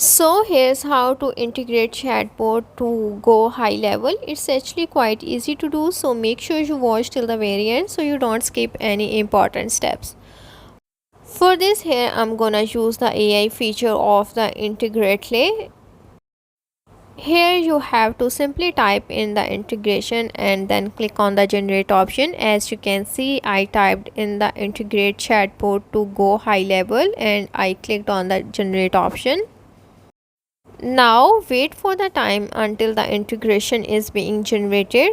So here's how to integrate Chatbot to Gohighlevel. It's actually quite easy to do, so make sure you watch till the very end so you don't skip any important steps. For this here I'm gonna use the AI feature of the integrate. Here you have to simply type in the integration and then click on the generate option. As you can see, I typed in the integrate Chatbot to Gohighlevel and I clicked on the generate option. Now wait for the time until the integration is being generated.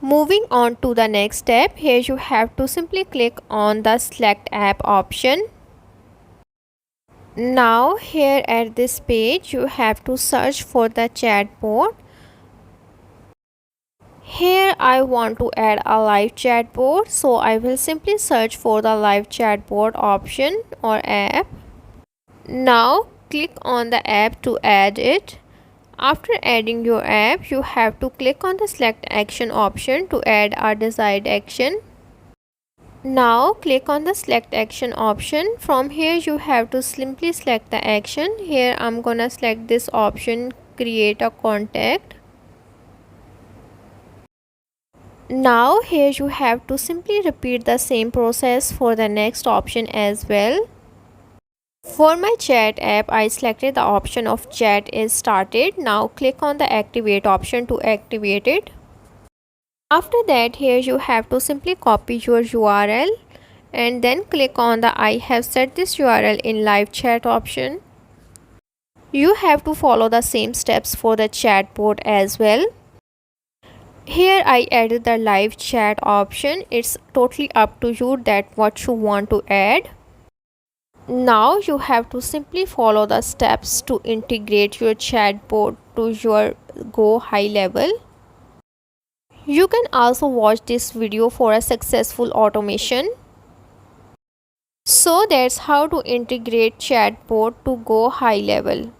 Moving on to the next step, here you have to simply click on the select app option. Now here at this page you have to search for the chatbot. Here I want to add a live chatbot, so I will simply search for the live chatbot option or app. Now click on the app to add it. After adding your app, you have to click on the select action option to add a desired action. Now click on the select action option. From here you have to simply select the action. Here I'm gonna select this option, create a contact. Now here you have to simply repeat the same process for the next option as well. For my chat app, I selected the option of chat is started. Now click on the activate option to activate it. After that, here you have to simply copy your URL and then click on the I have set this URL in live chat option. You have to follow the same steps for the chatbot as well. Here I added the live chat option. It's totally up to you that what you want to add. Now you have to simply follow the steps to integrate your chatbot to your Gohighlevel. You can also watch this video for a successful automation. So that's how to integrate chatbot to Gohighlevel.